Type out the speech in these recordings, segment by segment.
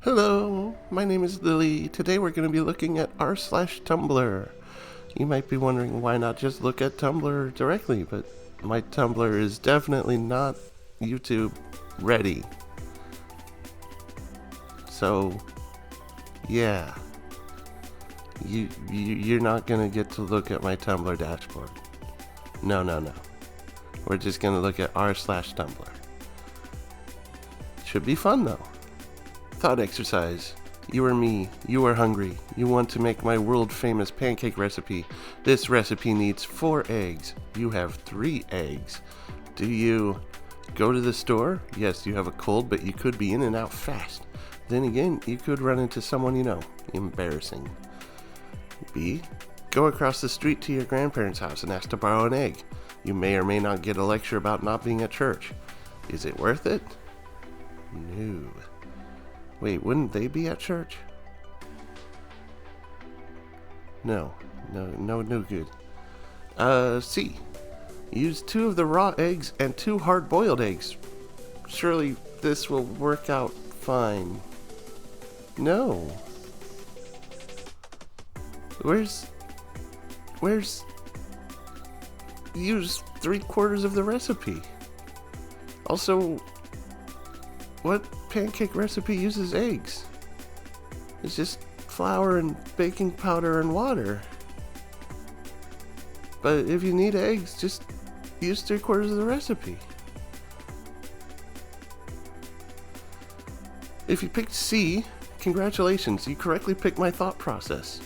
Hello, my name is Lily. Today we're going to be looking at r/Tumblr. You might be wondering why not just look at Tumblr directly, but my Tumblr is definitely not YouTube ready. So, yeah, you're not going to get to look at my Tumblr dashboard. No. We're just going to look at r/Tumblr. Should be fun though. Thought exercise. You are me. You are hungry. You want to make my world-famous pancake recipe. This recipe needs 4 eggs. You have 3 eggs. Do you go to the store? Yes, you have a cold, but you could be in and out fast. Then again, you could run into someone you know. Embarrassing. B. Go across the street to your grandparents' house and ask to borrow an egg. You may or may not get a lecture about not being at church. Is it worth it? No. Wait, wouldn't they be at church? No good. C. Use 2 of the raw eggs and 2 hard-boiled eggs. Surely this will work out fine. No. Where's... Use 3/4 of the recipe. Also, what pancake recipe uses eggs? It's just flour and baking powder and water. But if you need eggs, just use 3/4 of the recipe. If you picked C, congratulations, you correctly picked my thought process.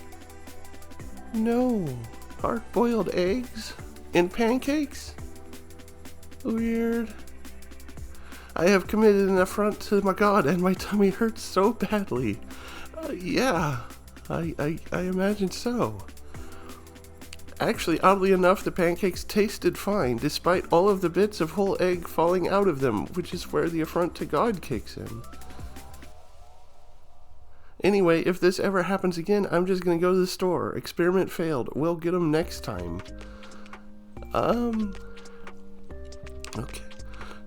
No, hard-boiled eggs in pancakes? Weird. I have committed an affront to my God, and my tummy hurts so badly. Yeah, I imagine so. Actually, oddly enough, the pancakes tasted fine, despite all of the bits of whole egg falling out of them, which is where the affront to God kicks in. Anyway, if this ever happens again, I'm just gonna go to the store. Experiment failed. We'll get them next time. Okay.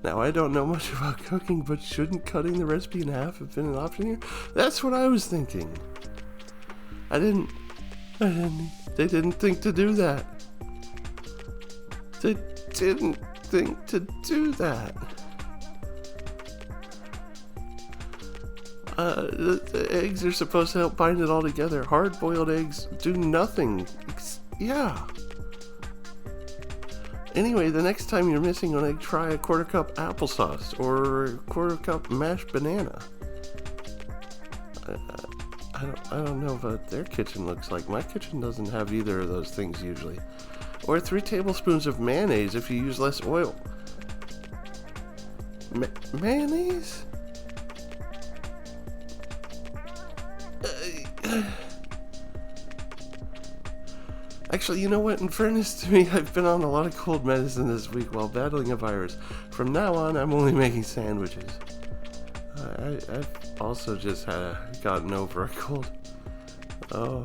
Now, I don't know much about cooking, but shouldn't cutting the recipe in half have been an option here? That's what I was thinking. They didn't think to do that. They didn't think to do that. The eggs are supposed to help bind it all together. Hard-boiled eggs do nothing. Yeah. Anyway, the next time you're missing an egg, try a 1/4 cup applesauce or a 1/4 cup mashed banana. I don't know what their kitchen looks like. My kitchen doesn't have either of those things usually. Or 3 tablespoons of mayonnaise if you use less oil. Mayonnaise? Actually, you know what? In fairness to me, I've been on a lot of cold medicine this week while battling a virus. From now on, I'm only making sandwiches. I've also just gotten over a cold. Oh.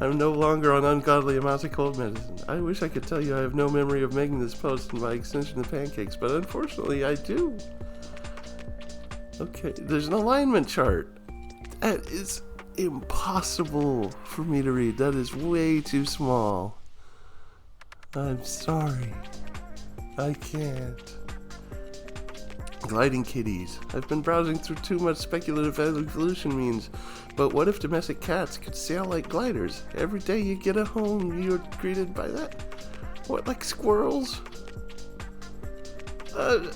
I'm no longer on ungodly amounts of cold medicine. I wish I could tell you I have no memory of making this post and by extension the pancakes, but unfortunately I do. Okay, there's an alignment chart. That is impossible for me to read. That is way too small. I'm sorry. I can't. Gliding kitties. I've been browsing through too much speculative evolution memes, but what if domestic cats could sail like gliders? Every day you get a home, you're greeted by that. What, like squirrels? No.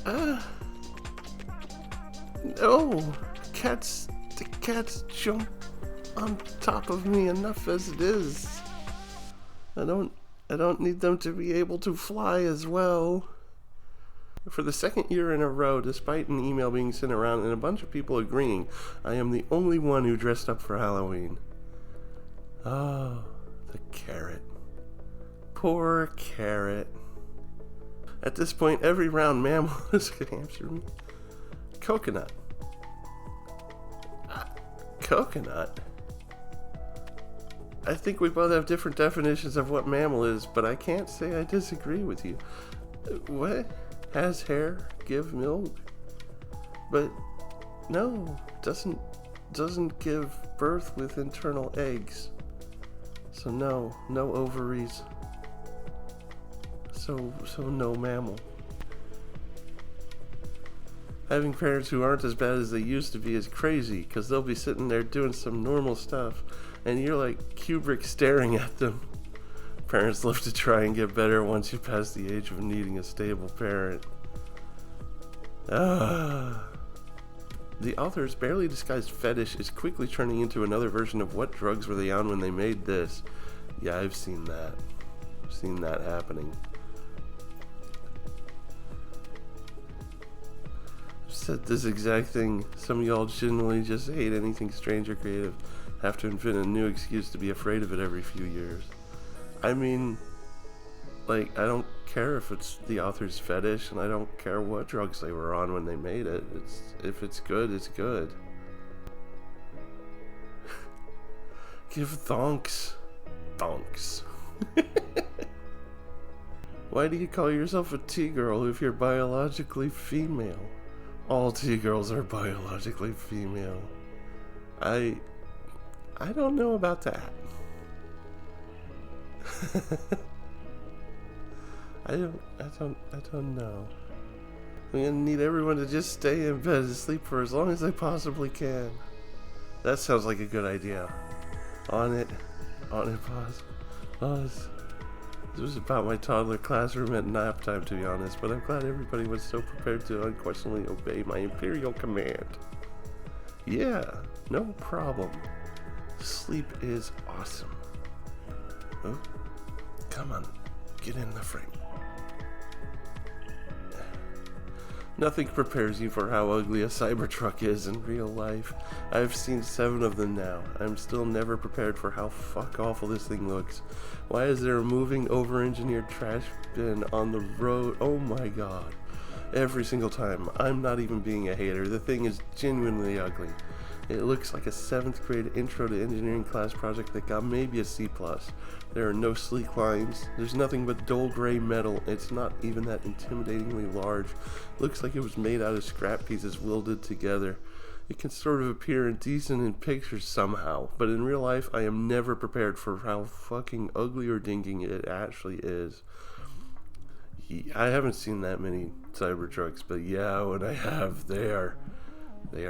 The cats jump on top of me enough as it is. I don't need them to be able to fly as well. For the 2nd year in a row, despite an email being sent around and a bunch of people agreeing, I am the only one who dressed up for Halloween. Oh, the carrot. Poor carrot. At this point, every round mammal is a hamster meat. Coconut. Coconut? I think we both have different definitions of what mammal is, but I can't say I disagree with you. What? Has hair, give milk? But No, doesn't give birth with internal eggs. So no ovaries. So no mammal. Having parents who aren't as bad as they used to be is crazy, because they'll be sitting there doing some normal stuff, and you're like Kubrick staring at them. Parents live to try and get better once you pass the age of needing a stable parent. The author's barely disguised fetish is quickly turning into another version of what drugs were they on when they made this. Yeah, I've seen that. I've seen that happening. I've said this exact thing. Some of y'all genuinely just hate anything strange or creative. Have to invent a new excuse to be afraid of it every few years. I mean, like, I don't care if it's the author's fetish, and I don't care what drugs they were on when they made it. If it's good, it's good. Give thonks. Thonks. Why do you call yourself a T-girl if you're biologically female? All T-girls are biologically female. I don't know about that. I don't know. I'm gonna need everyone to just stay in bed and sleep for as long as they possibly can. That sounds like a good idea. On it, pause. This was about my toddler classroom at nap time, to be honest, but I'm glad everybody was so prepared to unquestionably obey my imperial command. Yeah, no problem. Sleep is awesome. Oh, come on, get in the frame. Nothing prepares you for how ugly a Cybertruck is in real life. I've seen 7 of them now. I'm still never prepared for how fuck awful this thing looks. Why is there a moving, over-engineered trash bin on the road? Oh my god. Every single time. I'm not even being a hater. The thing is genuinely ugly. It looks like a 7th grade intro to engineering class project that got maybe a C+. There are no sleek lines. There's nothing but dull gray metal. It's not even that intimidatingly large. Looks like it was made out of scrap pieces welded together. It can sort of appear indecent in pictures somehow, but in real life I am never prepared for how fucking ugly or dinking it actually is. I haven't seen that many Cybertrucks, but yeah, when I have, they are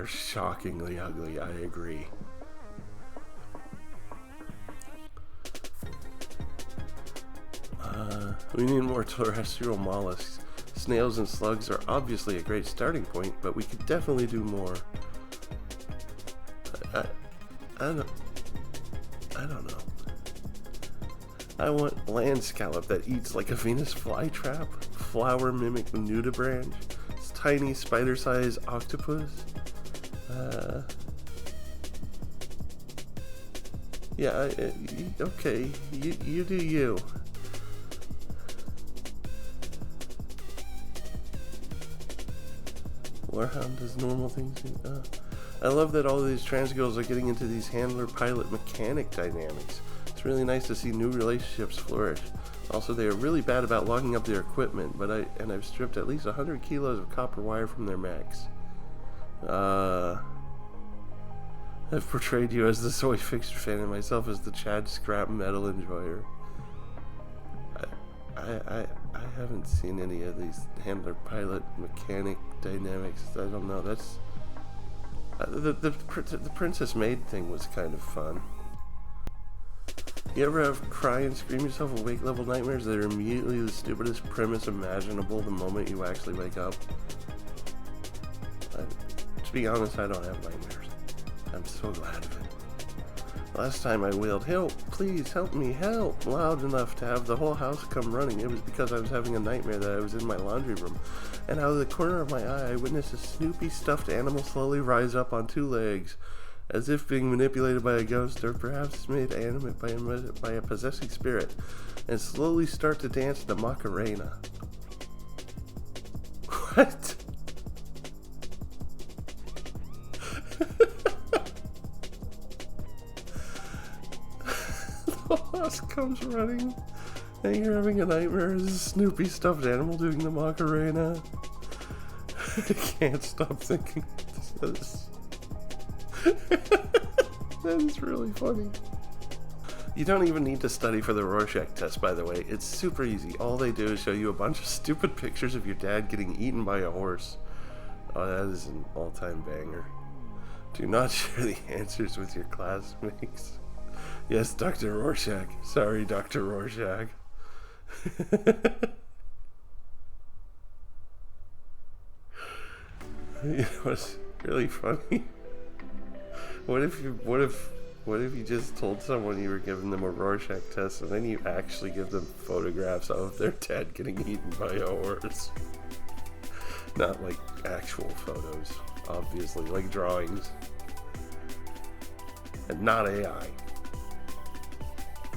shockingly ugly, I agree. We need more terrestrial mollusks. Snails and slugs are obviously a great starting point, but we could definitely do more. I don't know. I want land scallop that eats like a Venus flytrap, flower mimic nudibranch, tiny spider-sized octopus. Yeah, okay, you do you. Warhound does normal things. I love that all of these trans girls are getting into these handler-pilot-mechanic dynamics. It's really nice to see new relationships flourish. Also, they are really bad about locking up their equipment, but I've stripped at least 100 kilos of copper wire from their mechs. I've portrayed you as the soy fixture fan and myself as the Chad scrap metal enjoyer. I haven't seen any of these handler-pilot mechanic dynamics. I don't know. That's the Princess Maid thing was kind of fun. You ever have cry and scream yourself awake level nightmares that are immediately the stupidest premise imaginable the moment you actually wake up? To be honest, I don't have nightmares. I'm so glad of it. Last time I wailed, "Help, please help me, help," loud enough to have the whole house come running. It was because I was having a nightmare that I was in my laundry room, and out of the corner of my eye I witnessed a Snoopy stuffed animal slowly rise up on 2 legs, as if being manipulated by a ghost, or perhaps made animate by a possessing spirit, and slowly start to dance the Macarena. What? The house comes running, and you're having a nightmare as a Snoopy stuffed animal doing the Macarena. I can't stop thinking this. That is really funny. You don't even need to study for the Rorschach test, by the way. It's super easy. All they do is show you a bunch of stupid pictures of your dad getting eaten by a horse. Oh, that is an all-time banger. Do not share the answers with your classmates. Yes, Dr. Rorschach. Sorry, Dr. Rorschach. It was really funny. What if you just told someone you were giving them a Rorschach test and then you actually give them photographs of their dad getting eaten by a horse? Not like actual photos, obviously, like drawings. And not AI.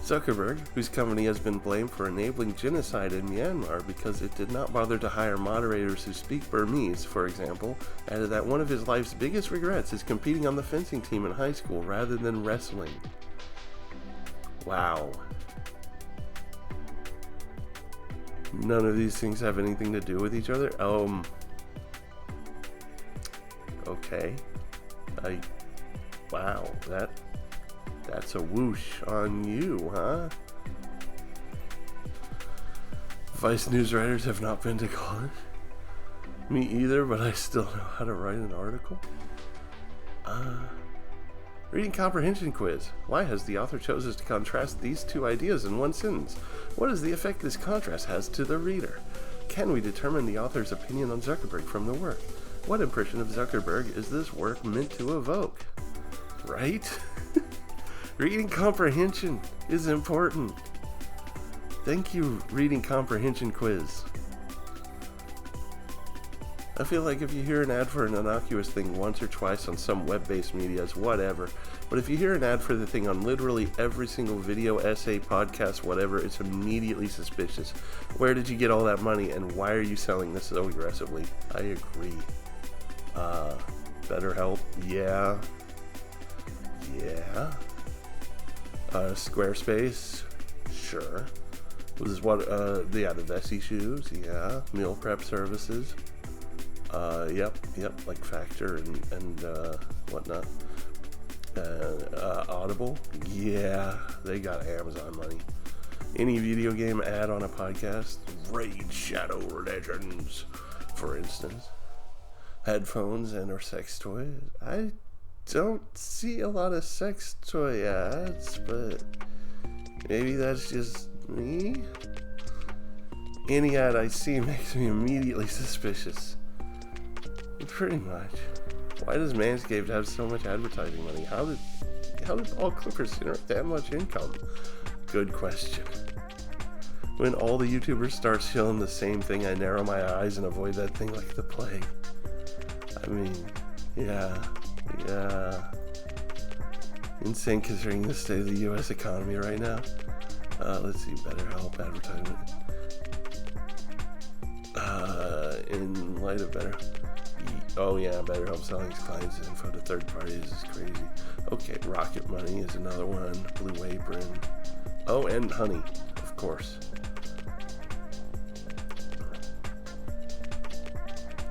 Zuckerberg, whose company has been blamed for enabling genocide in Myanmar because it did not bother to hire moderators who speak Burmese, for example, added that one of his life's biggest regrets is competing on the fencing team in high school rather than wrestling. Wow. None of these things have anything to do with each other? Okay. Wow, that's a whoosh on you, huh? Vice News writers have not been to college. Me either, but I still know how to write an article. Reading comprehension quiz. Why has the author chosen to contrast these two ideas in one sentence? What is the effect this contrast has to the reader? Can we determine the author's opinion on Zuckerberg from the work? What impression of Zuckerberg is this work meant to evoke? Right? Reading comprehension is important. Thank you, reading comprehension quiz. I feel like if you hear an ad for an innocuous thing once or twice on some web-based media, it's whatever. But if you hear an ad for the thing on literally every single video, essay, podcast, whatever, it's immediately suspicious. Where did you get all that money, and why are you selling this so aggressively? I agree. BetterHelp? Yeah. Squarespace? Sure. This is what, the Vessi shoes? Yeah. Meal prep services? Yep, like Factor and whatnot. Audible? Yeah, they got Amazon money. Any video game ad on a podcast? Raid Shadow Legends, for instance. Headphones and or sex toys? I don't see a lot of sex toy ads, but maybe that's just me. Any ad I see makes me immediately suspicious. Pretty much. Why does Manscaped have so much advertising money? How did all clippers generate that much income? Good question. When all the YouTubers start showing the same thing, I narrow my eyes and avoid that thing like the plague. I mean, yeah. Insane considering the state of the U.S. economy right now. Let's see, BetterHelp advertisement. In light of BetterHelp selling its clients' info to third parties is crazy. Okay, Rocket Money is another one. Blue Apron. Oh, and Honey, of course.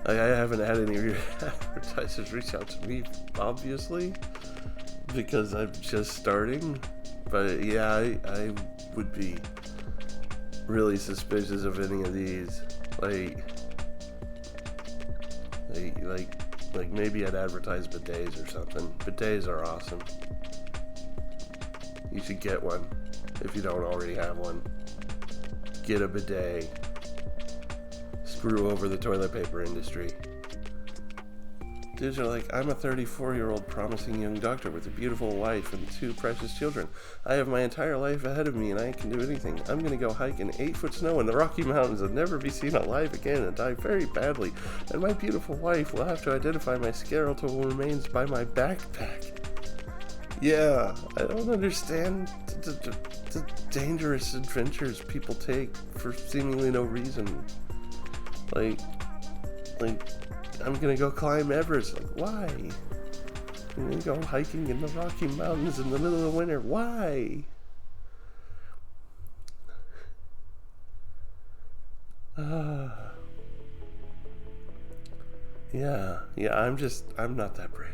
I haven't had any advertisers reach out to me, obviously, because I'm just starting. But yeah, I would be really suspicious of any of these. Like maybe I'd advertise bidets or something. Bidets are awesome. You should get one if you don't already have one. Get a bidet. Screw over the toilet paper industry. Dudes are like, I'm a 34-year-old promising young doctor with a beautiful wife and 2 precious children. I have my entire life ahead of me and I can do anything. I'm going to go hike in 8-foot snow in the Rocky Mountains and never be seen alive again and die very badly. And my beautiful wife will have to identify my skeletal remains by my backpack. Yeah, I don't understand the dangerous adventures people take for seemingly no reason. Like, I'm gonna go climb Everest. Like, why? I'm gonna go hiking in the Rocky Mountains in the middle of the winter. Why? Yeah, I'm not that brave.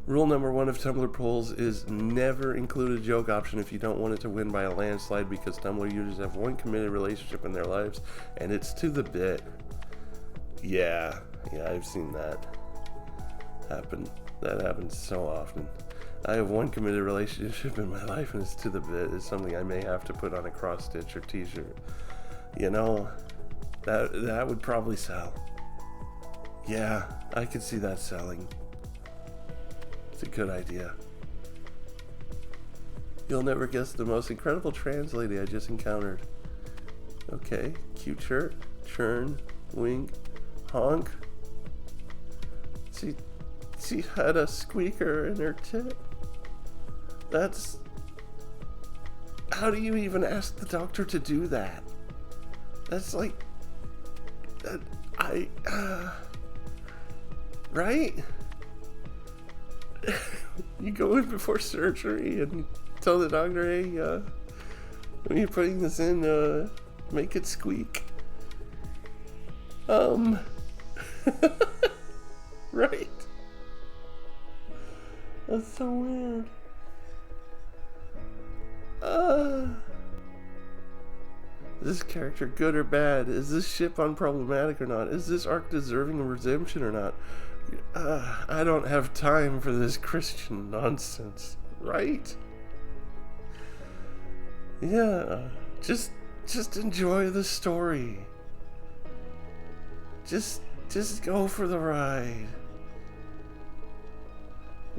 Rule number 1 of Tumblr polls is never include a joke option if you don't want it to win by a landslide, because Tumblr users have one committed relationship in their lives, and it's to the bit. Yeah, I've seen that happen. That happens so often. I have one committed relationship in my life, and it's to the bit. It's something I may have to put on a cross stitch or t-shirt. You know, that would probably sell. Yeah, I could see that selling. It's a good idea. You'll never guess the most incredible trans lady I just encountered. Okay, cute shirt, churn, wink, honk. She had a squeaker in her tit. That's... How do you even ask the doctor to do that? That's like... Right? You go in before surgery and tell the doctor, hey, when you're putting this in, make it squeak. Right? That's so weird. Is this character good or bad? Is this ship unproblematic or not? Is this arc deserving of redemption or not? I don't have time for this Christian nonsense, right? Yeah, just enjoy the story. Just go for the ride.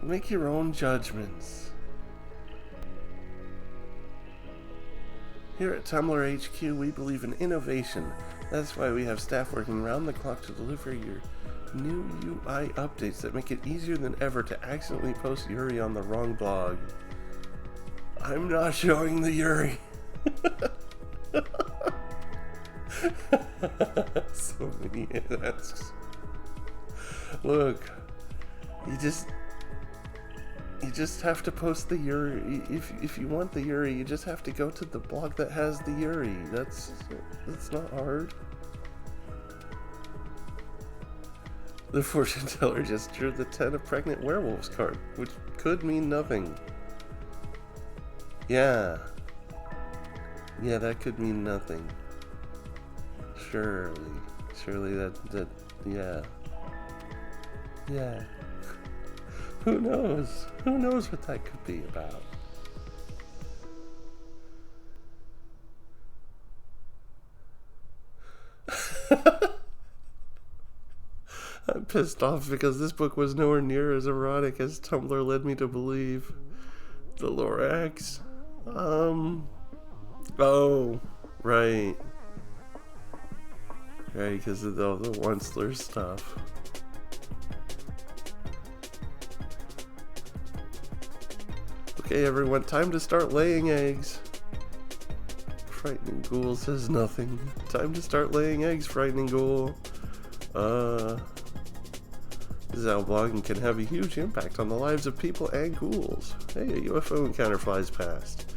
Make your own judgments. Here at Tumblr HQ, we believe in innovation. That's why we have staff working round the clock to deliver your new UI updates that make it easier than ever to accidentally post Yuri on the wrong blog. I'm not showing the Yuri. So many asks. Look, you just have to post the Yuri. If you want the Yuri, you just have to go to the blog that has the Yuri. That's not hard. The fortune teller just drew the 10 of pregnant werewolves card, which could mean nothing. Yeah, that could mean nothing. Surely that yeah. Who knows what that could be about. I'm pissed off because this book was nowhere near as erotic as Tumblr led me to believe. The Lorax. Oh, right, because of the Onceler stuff. Okay, everyone, time to start laying eggs. Frightening Ghoul says nothing. Time to start laying eggs, Frightening Ghoul. This is how blogging can have a huge impact on the lives of people and ghouls. Hey, a UFO encounter flies past.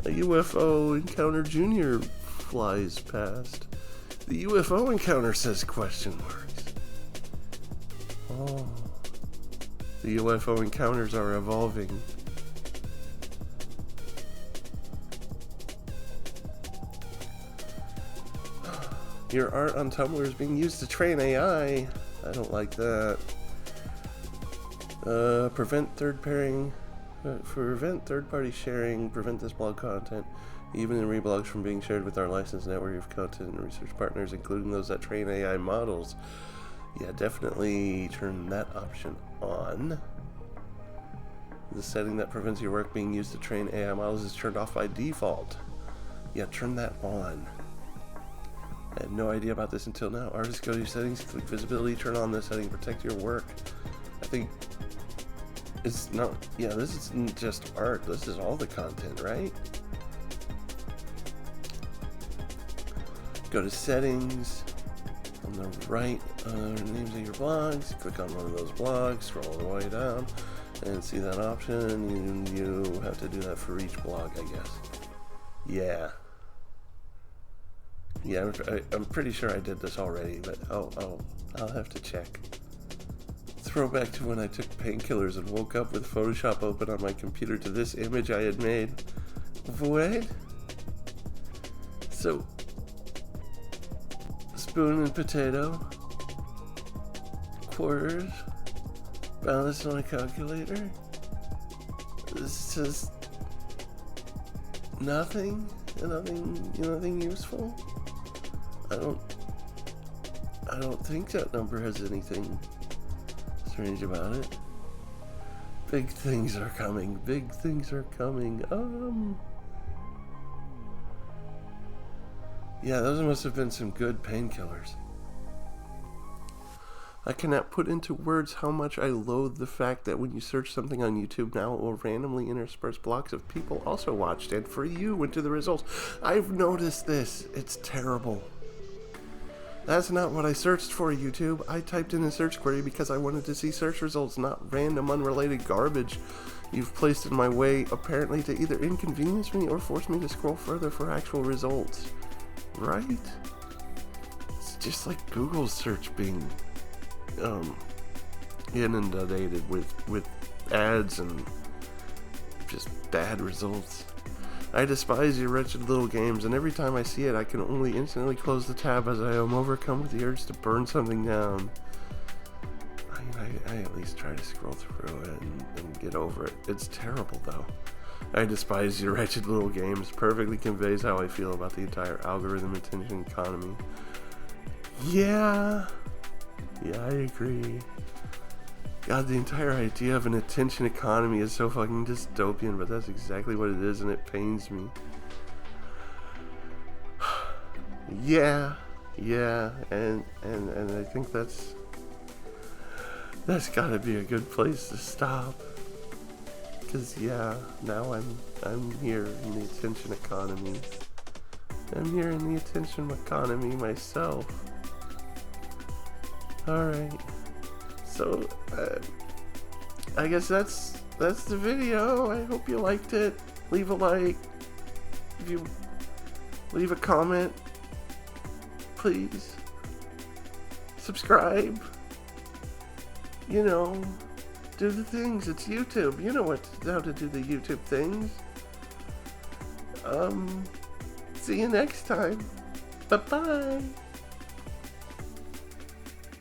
A UFO encounter junior flies past. The UFO encounter says question marks. Oh. The UFO encounters are evolving. Your art on Tumblr is being used to train AI. I don't like that. Prevent third-party sharing. Prevent this blog content, even in reblogs, from being shared with our licensed network of content and research partners, including those that train AI models. Yeah, definitely turn that option on. The setting that prevents your work being used to train AI models is turned off by default. Yeah, turn that on. I had no idea about this until now. Artists, go to your settings, click visibility, turn on this setting, protect your work. I think it's not, yeah, this isn't just art, this is all the content, right? Go to settings, on the right, names of your blogs, click on one of those blogs, scroll all the way down, and see that option. You have to do that for each blog, I guess. Yeah, I'm pretty sure I did this already, but I'll have to check. It's throwback to when I took painkillers and woke up with Photoshop open on my computer to this image I had made. What? So, spoon and potato, quarters, balance on a calculator. It's just nothing useful. I don't think that number has anything strange about it. Big things are coming. Big things are coming. Yeah, those must have been some good painkillers. I cannot put into words how much I loathe the fact that when you search something on YouTube now, it will randomly intersperse blocks of people also watched and for you into the results. I've noticed this. It's terrible. That's not what I searched for, YouTube. I typed in a search query because I wanted to see search results, not random unrelated garbage you've placed in my way, apparently to either inconvenience me or force me to scroll further for actual results. Right? It's just like Google search being inundated with ads and just bad results. I despise your wretched little games, and every time I see it, I can only instantly close the tab as I am overcome with the urge to burn something down. I at least try to scroll through it and get over it. It's terrible, though. I despise your wretched little games perfectly conveys how I feel about the entire algorithm attention economy. Yeah, I agree. God, the entire idea of an attention economy is so fucking dystopian, but that's exactly what it is, and it pains me. Yeah, and I think that's gotta be a good place to stop. Cause yeah, now I'm here in the attention economy. I'm here in the attention economy myself. Alright. So, I guess that's the video. I hope you liked it. Leave a like. If you leave a comment, please. Subscribe. You know, do the things. It's YouTube. You know how to do the YouTube things. See you next time. Bye-bye.